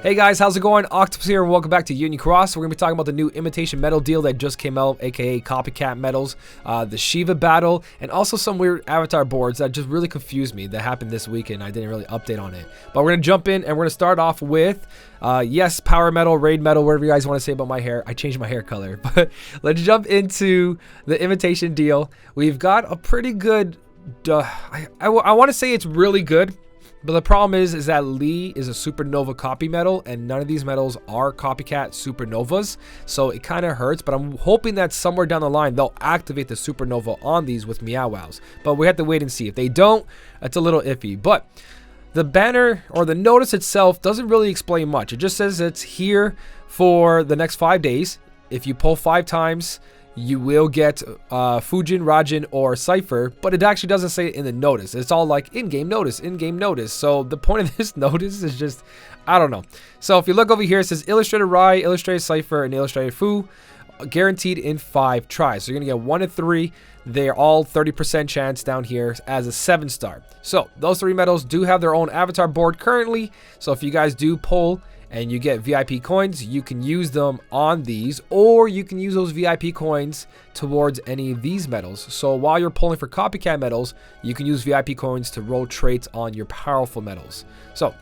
Hey guys, how's it going? Octopus here and welcome back to Union Cross. We're going to be talking about the new imitation metal deal that just came out, aka copycat metals, the Shiva battle, and also some weird avatar boards that just really confused me that happened this weekend. I didn't really update on it. But we're going to jump in and we're going to start off with, yes, power metal, raid metal, whatever you guys want to say about my hair. I changed my hair color. But let's jump into the imitation deal. We've got a pretty good, I want to say it's really good. But the problem is that Lee is a supernova copy metal, and none of these metals are copycat supernovas, so it kind of hurts. But I'm hoping that somewhere down the line they'll activate the supernova on these with Meow Wows. But we have to wait and see. If they don't, it's a little iffy. But the banner or the notice itself doesn't really explain much. It just says it's here for the next 5 days. If you pull 5 times, you will get Fujin, Rajin, or Cypher, but it actually doesn't say it in the notice. It's all like in-game notice, in-game notice. So the point of this notice is just, I don't know. So if you look over here, it says Illustrated Rai, Illustrated Cypher, and Illustrated Fu, guaranteed in 5 tries. So you're going to get 1 in 3. They're all 30% chance down here as a 7-star. So those 3 metals do have their own avatar board currently. So if you guys do pull and you get VIP coins, you can use them on these, or you can use those VIP coins towards any of these metals. So while you're pulling for copycat metals, you can use VIP coins to roll traits on your powerful metals. So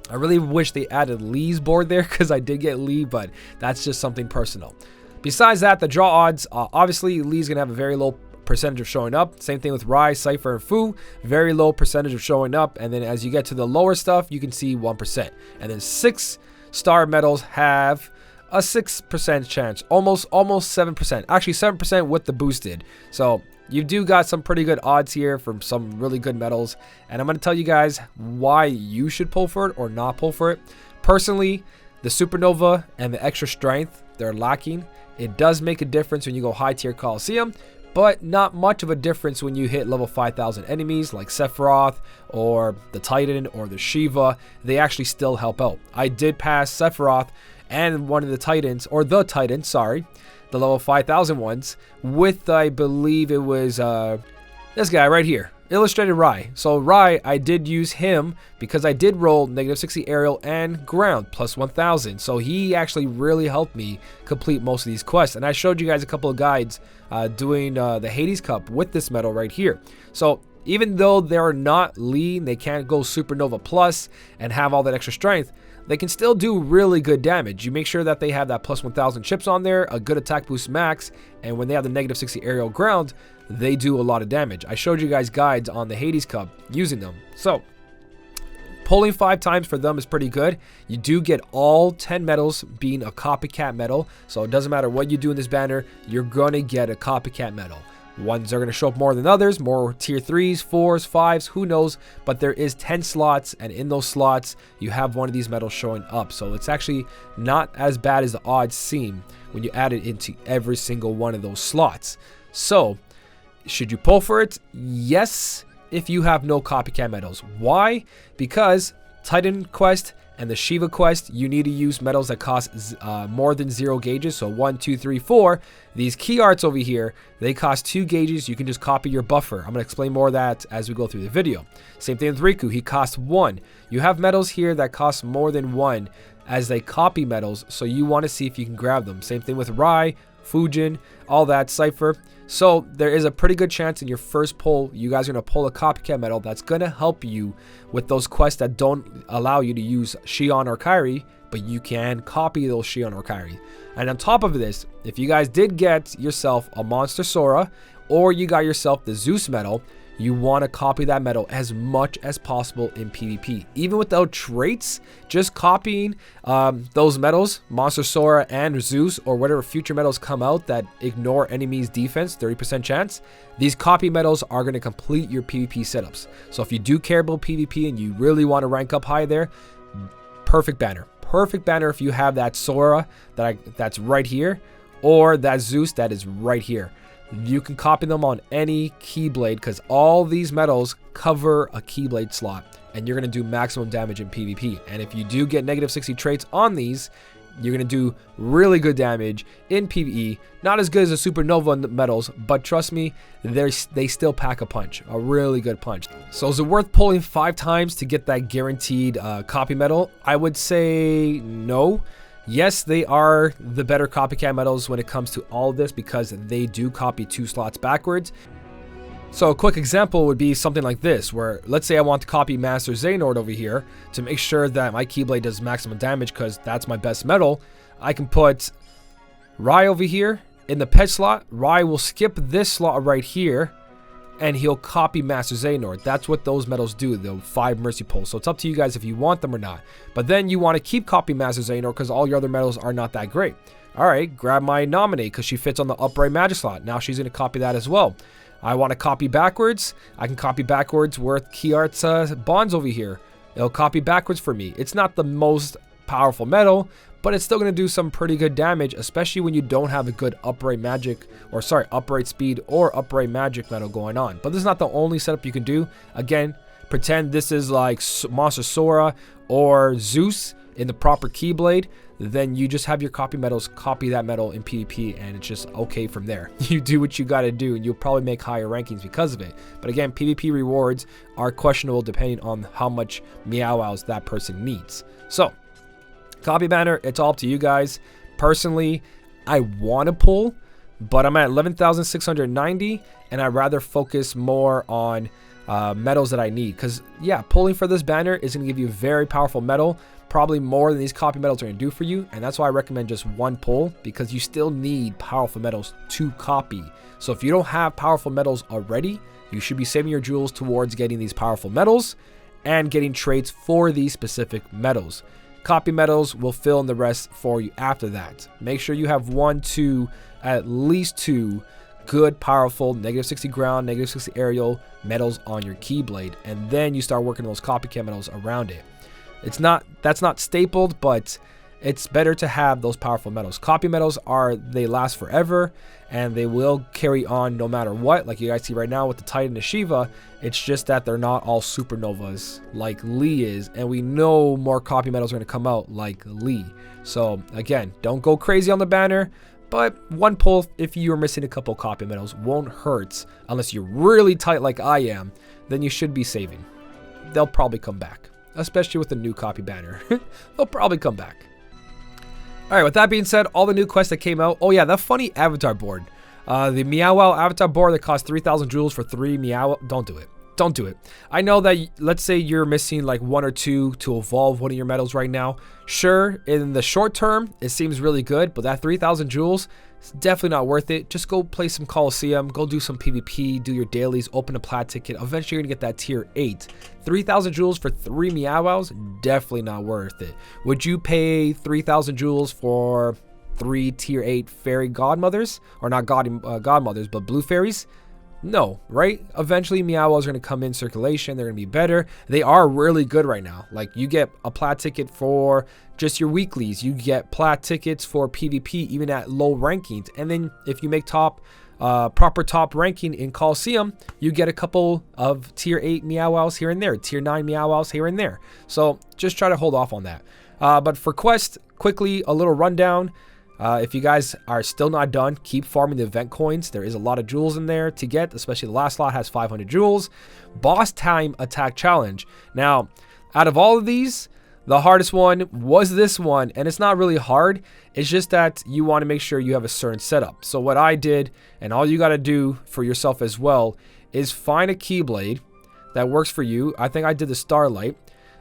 I really wish they added Lee's board there, because I did get Lee, but that's just something personal. Besides that, the draw odds, obviously Lee's gonna have a very low percentage of showing up. Same thing with Rai, Cypher, and Fu. Very low percentage of showing up. And then as you get to the lower stuff, you can see 1%. And then 6-star metals have a 6% chance. Almost 7%. Actually 7% with the boosted. So you do got some pretty good odds here from some really good metals. And I'm going to tell you guys why you should pull for it or not pull for it. Personally, the supernova and the extra strength, they're lacking. It does make a difference when you go high tier Coliseum, but not much of a difference when you hit level 5,000 enemies like Sephiroth or the Titan or the Shiva. They actually still help out. I did pass Sephiroth and one of the Titans, or the Titan, sorry, the level 5,000 ones, with, I believe it was this guy right here, Illustrated Rai. So Rai, I did use him because I did roll -60 aerial and ground plus 1,000. So he actually really helped me complete most of these quests. And I showed you guys a couple of guides doing the Hades Cup with this metal right here. So even though they're not lean, they can't go Supernova Plus and have all that extra strength, they can still do really good damage. You make sure that they have that plus 1,000 chips on there, a good attack boost max, and when they have the -60 aerial ground, they do a lot of damage. I showed you guys guides on the Hades Cup using them. So pulling 5 times for them is pretty good. You do get all 10 metals being a copycat metal. So it doesn't matter what you do in this banner, you're going to get a copycat metal. Ones are going to show up more than others, more tier 3s, 4s, 5s, who knows. But there is 10 slots, and in those slots, you have one of these metals showing up. So it's actually not as bad as the odds seem when you add it into every single one of those slots. So should you pull for it? Yes, if you have no copycat metals. Why? Because Titan Quest and the Shiva Quest, you need to use metals that cost more than 0 gauges. So 1, 2, 3, 4. These key arts over here, they cost 2 gauges. You can just copy your buffer. I'm going to explain more of that as we go through the video. Same thing with Riku. He costs 1. You have metals here that cost more than 1 as they copy metals. So you want to see if you can grab them. Same thing with Rai, Fujin, all that, Cypher. So there is a pretty good chance in your first pull, you guys are going to pull a copycat metal that's going to help you with those quests that don't allow you to use Shion or Kairi, but you can copy those Shion or Kairi. And on top of this, if you guys did get yourself a Monster Sora, or you got yourself the Zeus metal, you want to copy that metal as much as possible in PvP. Even without traits, just copying those metals, Monster Sora and Zeus, or whatever future metals come out that ignore enemies' defense, 30% chance, these copy metals are going to complete your PvP setups. So if you do care about PvP and you really want to rank up high there, perfect banner. Perfect banner if you have that Sora that's right here, or that Zeus that is right here. You can copy them on any Keyblade because all these metals cover a Keyblade slot, and you're going to do maximum damage in PvP. And if you do get -60 traits on these, you're going to do really good damage in PvE. Not as good as the supernova medals, but trust me, they still pack a punch, a really good punch. So is it worth pulling 5 times to get that guaranteed copy medal? I would say no. Yes, they are the better copycat medals when it comes to all of this because they do copy 2 slots backwards. So a quick example would be something like this, where let's say I want to copy Master Xehanort over here to make sure that my Keyblade does maximum damage because that's my best medal. I can put Rai over here in the pet slot. Rai will skip this slot right here and he'll copy Master Xehanort. That's what those medals do, the 5 Mercy Pulls. So it's up to you guys if you want them or not. But then you want to keep copying Master Xehanort because all your other medals are not that great. Alright, grab my Nominate because she fits on the upright magic slot. Now she's going to copy that as well. I want to copy backwards. I can copy backwards with Kiart's Bonds over here. It'll copy backwards for me. It's not the most powerful medal, but it's still going to do some pretty good damage, especially when you don't have a good upright magic, or sorry, upright speed or upright magic medal going on. But this is not the only setup you can do. Again, pretend this is like Monster Sora or Zeus in the proper Keyblade. Then you just have your copy medals copy that medal in PvP and it's just okay from there. You do what you got to do and you'll probably make higher rankings because of it. But again, PvP rewards are questionable depending on how much Meow-Wows that person needs. So, copy banner, it's all up to you guys. Personally, I want to pull, but I'm at 11,690 and I'd rather focus more on medals that I need. Because, yeah, pulling for this banner is going to give you a very powerful medal. Probably more than these copy medals are going to do for you, and that's why I recommend just 1 pull, because you still need powerful medals to copy. So if you don't have powerful medals already, you should be saving your jewels towards getting these powerful medals and getting traits for these specific medals. Copy medals will fill in the rest for you after that. Make sure you have 1 to at least 2 good, powerful, -60 ground, -60 aerial medals on your Keyblade, and then you start working those copycat medals around it. That's not stapled, but it's better to have those powerful medals. Copy medals they last forever and they will carry on no matter what. Like you guys see right now with the Titan and Shiva, it's just that they're not all supernovas like Lee is, and we know more copy medals are going to come out like Lee. So again, don't go crazy on the banner, but 1 pull if you're missing a couple copy medals won't hurt unless you're really tight like I am. Then you should be saving. They'll probably come back. Especially with the new copy banner. They'll probably come back. Alright, with that being said, all the new quests that came out. Oh yeah, that funny avatar board. The Meow-Wow avatar board that costs 3,000 jewels for 3 Meow. Don't do it. Don't do it. I know that, let's say you're missing like 1 or 2 to evolve one of your medals right now. Sure, in the short term, it seems really good, but that 3,000 jewels, it's definitely not worth it. Just go play some Coliseum, go do some PvP, do your dailies, open a plat ticket. Eventually, you're going to get that tier 8. 3,000 jewels for 3 Meow-Wows? Definitely not worth it. Would you pay 3,000 jewels for 3 tier 8 fairy godmothers? Or not godmothers, but blue fairies? No, right? Eventually, Meow-Wows are going to come in circulation. They're going to be better. They are really good right now. Like, you get a plat ticket for just your weeklies. You get plat tickets for PvP, even at low rankings. And then if you make proper top ranking in Coliseum, you get a couple of tier 8 Meow-Wows here and there, tier 9 Meow-Wows here and there. So just try to hold off on that. But for quest, quickly, a little rundown. If you guys are still not done, keep farming the event coins. There is a lot of jewels in there to get, especially the last slot has 500 jewels. Boss time attack challenge. Now, out of all of these, the hardest one was this one, and it's not really hard. It's just that you want to make sure you have a certain setup. So what I did, and all you got to do for yourself as well, is find a Keyblade that works for you. I think I did the Starlight.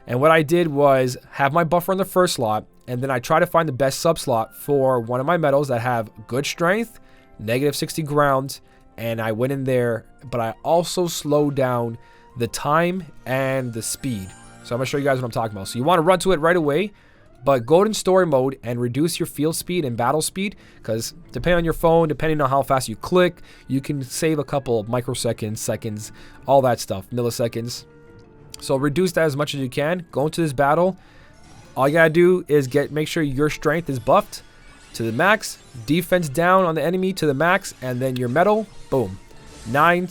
And what I did was have my buffer in the first slot, and then I try to find the best sub slot for one of my medals that have good strength, -60 ground, and I went in there, but I also slowed down the time and the speed. So I'm going to show you guys what I'm talking about. So you want to run to it right away, but go in story mode and reduce your field speed and battle speed, because depending on your phone, depending on how fast you click, you can save a couple of microseconds, seconds, all that stuff, milliseconds. So reduce that as much as you can. Go into this battle. All you gotta do is make sure your strength is buffed to the max, defense down on the enemy to the max, and then your medal, boom. 9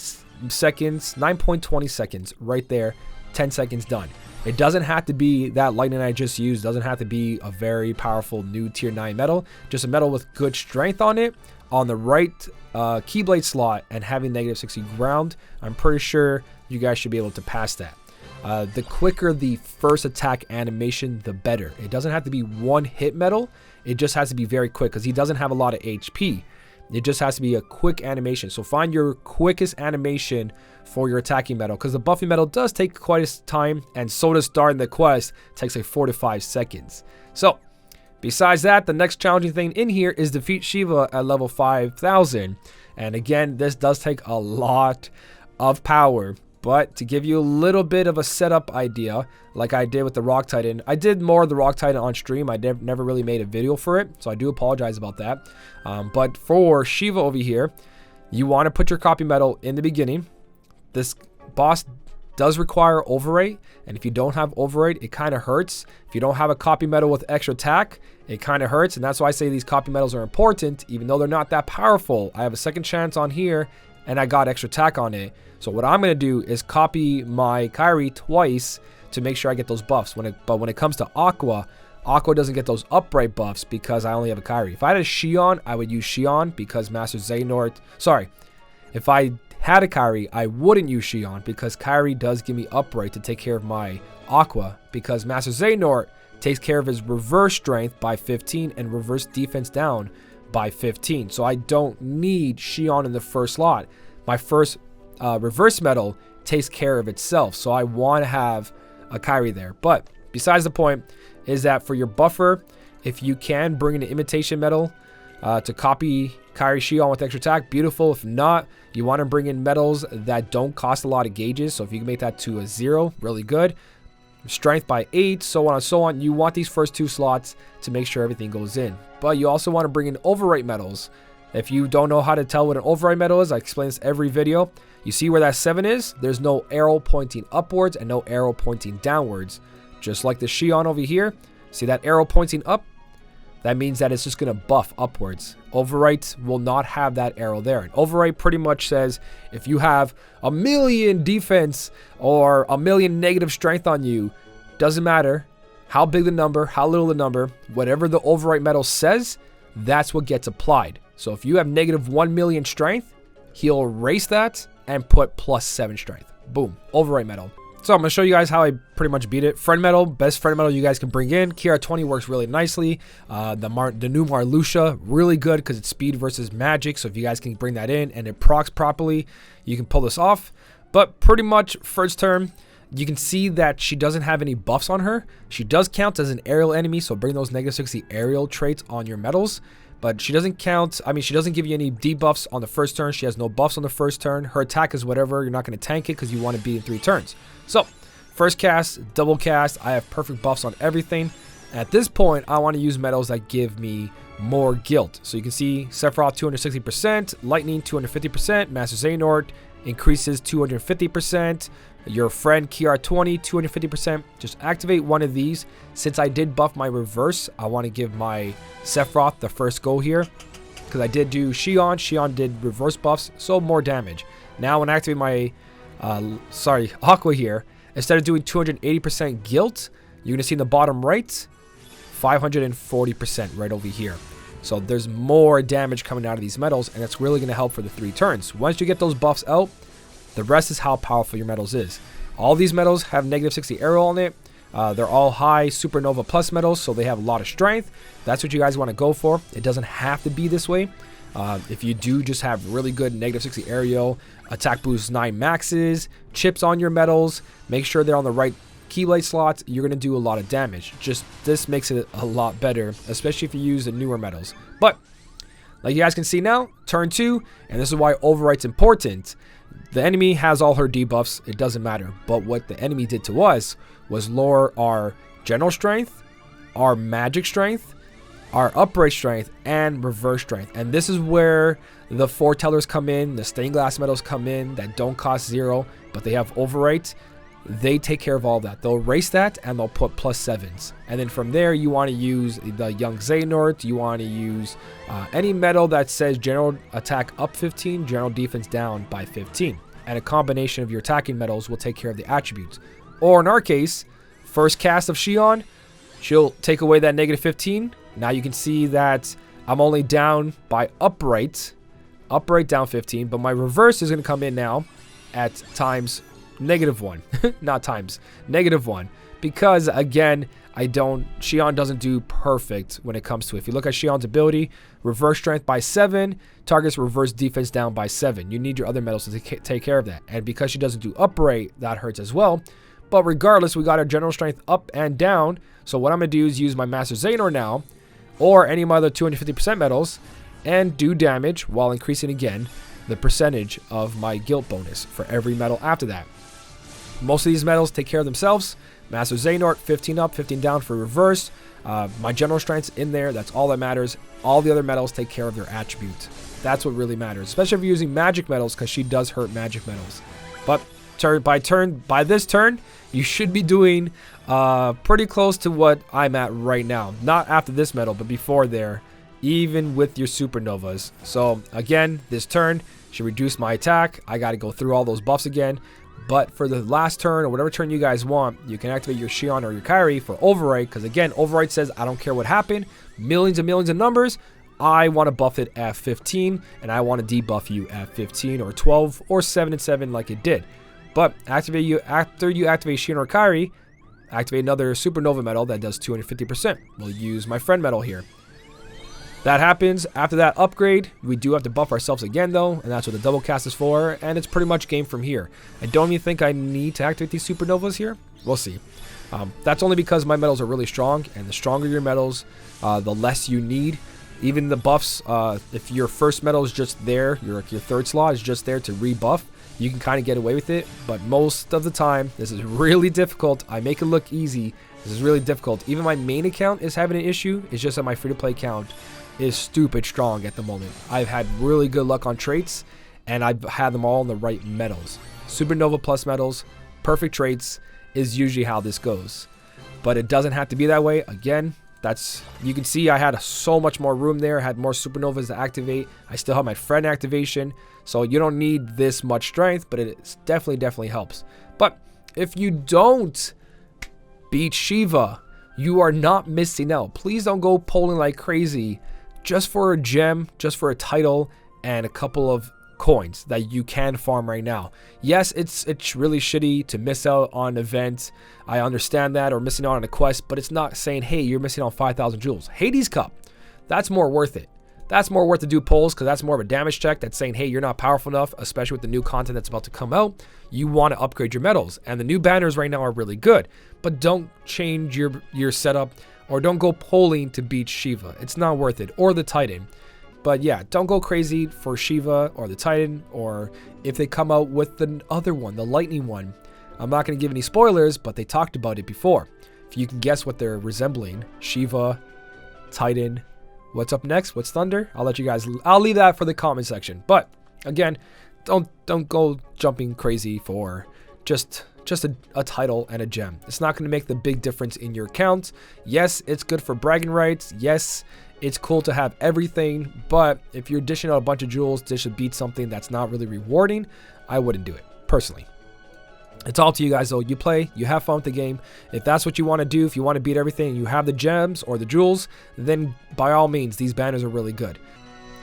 seconds, 9.20 seconds right there, 10 seconds done. It doesn't have to be that lightning I just used. Doesn't have to be a very powerful new tier 9 metal. Just a metal with good strength on it, on the right keyblade slot, and having negative 60 ground. I'm pretty sure you guys should be able to pass that. The quicker the first attack animation, the better. It doesn't have to be one hit metal. It just has to be very quick because he doesn't have a lot of HP. It just has to be a quick animation. So find your quickest animation for your attacking metal, because the buffing metal does take quite a time, and so does starting the quest. Takes like 4 to 5 seconds. So besides that, the next challenging thing in here is defeat Shiva at level 5000. And again, this does take a lot of power. But to give you a little bit of a setup idea, like I did with the Rock Titan, I did more of the Rock Titan on stream. I never really made a video for it, so I do apologize about that. But for Shiva over here, you want to put your copy metal in the beginning. This boss does require overrate, and if you don't have overrate, it kind of hurts. If you don't have a copy metal with extra attack, it kind of hurts, and that's why I say these copy metals are important, even though they're not that powerful. I have a second chance on here, and I got extra attack on it. So what I'm going to do is copy my Kairi twice to make sure I get those buffs. But when it comes to Aqua, Aqua doesn't get those upright buffs because I only have a Kairi. If I had a Shion, I would use Shion because Master Xehanort... Sorry. If I had a Kairi, I wouldn't use Shion because Kairi does give me upright to take care of my Aqua, because Master Xehanort takes care of his reverse strength by 15 and reverse defense down by 15. So I don't need Shion in the first slot. My first reverse metal takes care of itself, so I want to have a Kairi there. But besides the point is that for your buffer, if you can bring in an imitation metal to copy Kairi Shion with extra attack, beautiful. If not, you want to bring in metals that don't cost a lot of gauges. So if you can make that to a 0, really good. Strength by 8, so on and so on. You want these first 2 slots to make sure everything goes in. But you also want to bring in overwrite metals. If you don't know how to tell what an override metal is, I explain this every video. You see where that 7 is? There's no arrow pointing upwards and no arrow pointing downwards. Just like the Shion over here. See that arrow pointing up? That means that it's just going to buff upwards. Overwrite will not have that arrow there. And overwrite pretty much says if you have 1,000,000 defense or 1,000,000 negative strength on you, doesn't matter how big the number, how little the number, whatever the overwrite metal says, that's what gets applied. So if you have negative 1,000,000 strength, he'll erase that and put +7 strength. Boom, overwrite metal. So I'm going to show you guys how I pretty much beat it. Friend metal, best friend metal you guys can bring in. KR20 works really nicely. The new Marluxia, really good because it's speed versus magic. So if you guys can bring that in and it procs properly, you can pull this off. But pretty much first turn, you can see that she doesn't have any buffs on her. She does count as an aerial enemy, so bring those negative 60 aerial traits on your metals. But she doesn't count, I mean, she doesn't give you any debuffs on the first turn. She has no buffs on the first turn. Her attack is whatever. You're not going to tank it because you want to beat in 3 turns. So, first cast, double cast. I have perfect buffs on everything. At this point, I want to use metals that give me more guilt. So you can see Sephiroth 260%, Lightning 250%, Master Xehanort increases 250%. Your friend KR20 250%. Just activate one of these. Since I did buff my reverse, I want to give my Sephiroth the first go here because I did do Shion. Shion did reverse buffs, so more damage. Now when I activate my Aqua here, instead of doing 280% guilt, you're gonna see in the bottom right 540% right over here. So there's more damage coming out of these metals, and it's really gonna help for the 3 turns. Once you get those buffs out, the rest is how powerful your metals is. All these metals have negative 60 arrow on it. They're all high supernova plus metals, so they have a lot of strength. That's what you guys want to go for. It doesn't have to be this way. If you do just have really good negative 60 aerial, attack boost 9 maxes, chips on your metals, make sure they're on the right keyblade slots, you're going to do a lot of damage. Just this makes it a lot better, especially if you use the newer metals. But like you guys can see now, turn 2, and this is why overwrite's important. The enemy has all her debuffs, it doesn't matter. But what the enemy did to us was lower our general strength, our magic strength, our upright strength, and reverse strength. And this is where the foretellers come in, the stained glass metals come in that don't cost 0, but they have overwrite. They take care of all that. They'll erase that and they'll put +7s. And then from there, you want to use the young Xehanort. You want to use any metal that says general attack up 15, general defense down by 15. And a combination of your attacking metals will take care of the attributes. Or in our case, first cast of Shion, she'll take away that negative 15. Now you can see that I'm only down by upright down 15, but my reverse is going to come in now at times -1, not times, -1, because again, Shion doesn't do perfect when it comes to it. If you look at Shion's ability, reverse strength by 7, targets reverse defense down by 7. You need your other medals to take care of that. And because she doesn't do upright, that hurts as well. But regardless, we got our general strength up and down. So what I'm going to do is use my Master Xehanort now, or any of my other 250% medals, and do damage while increasing again the percentage of my guilt bonus for every medal after that. Most of these medals take care of themselves. Master Xehanort, 15 up, 15 down for reverse. My general strength's in there. That's all that matters. All the other medals take care of their attribute. That's what really matters, especially if you're using magic medals, because she does hurt magic medals. But by this turn, you should be doing pretty close to what I'm at right now. Not after this medal, but before there, even with your supernovas. So again, this turn should reduce my attack. I got to go through all those buffs again. But for the last turn, or whatever turn you guys want, you can activate your Shion or your Kairi for Override. Because again, Override says, I don't care what happened. Millions and millions of numbers. I want to buff it at 15. And I want to debuff you at 15 or 12 or 7 and 7 like it did. But after you activate Shion or Kairi, activate another Supernova medal that does 250%. We'll use my friend medal here. That happens. After that upgrade, we do have to buff ourselves again though, and that's what the double cast is for, and it's pretty much game from here. I don't even think I need to activate these supernovas here. We'll see. That's only because my medals are really strong, and the stronger your medals, the less you need. Even the buffs, if your first medal is just there, your third slot is just there to rebuff, you can kind of get away with it, but most of the time, this is really difficult. I make it look easy. This is really difficult. Even my main account is having an issue. It's just that my free-to-play account is stupid strong at the moment. I've had really good luck on traits, and I've had them all in the right medals. Supernova plus medals, perfect traits is usually how this goes. But it doesn't have to be that way. Again, you can see I had so much more room there, had more supernovas to activate. I still have my friend activation, so you don't need this much strength, but it definitely helps. But if you don't beat Shiva, you are not missing out. Please don't go polling like crazy just for a gem, just for a title, and a couple of coins that you can farm right now. Yes, it's really shitty to miss out on an event. I understand that, or missing out on a quest, but it's not saying, hey, you're missing out on 5,000 jewels. Hades Cup, that's more worth it. That's more worth to do polls, because that's more of a damage check that's saying, hey, you're not powerful enough, especially with the new content that's about to come out. You want to upgrade your medals, and the new banners right now are really good, but don't change your setup, or don't go polling to beat Shiva. It's not worth it, or the Titan. But yeah, don't go crazy for Shiva or the Titan, or if they come out with the other one, the Lightning one. I'm not going to give any spoilers, but they talked about it before. If you can guess what they're resembling, Shiva, Titan, what's up next? What's Thunder? I'll leave that for the comment section. But again, don't go jumping crazy for just a title and a gem. It's not going to make the big difference in your account. Yes, it's good for bragging rights. Yes, it's cool to have everything, but if you're dishing out a bunch of jewels to beat something that's not really rewarding, I wouldn't do it, personally. It's all to you guys though. You play, you have fun with the game. If that's what you want to do, if you want to beat everything, you have the gems or the jewels, then by all means, these banners are really good.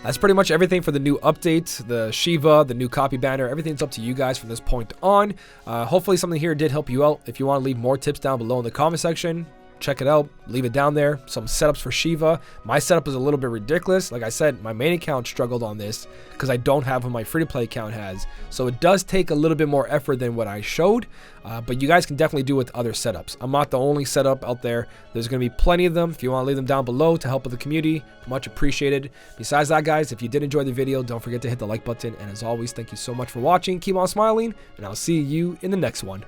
That's pretty much everything for the new update, the Shiva, the new copy banner. Everything's up to you guys from this point on. Hopefully something here did help you out. If you want to leave more tips down below in the comment section, check it out, leave it down there. Some setups for Shiva. My setup is a little bit ridiculous. Like I said, my main account struggled on this because I don't have what my free-to-play account has. So it does take a little bit more effort than what I showed, but you guys can definitely do it with other setups. I'm not the only setup out there. There's going to be plenty of them. If you want to leave them down below to help with the community, much appreciated. Besides that, guys, if you did enjoy the video, don't forget to hit the like button. And as always, thank you so much for watching. Keep on smiling, and I'll see you in the next one.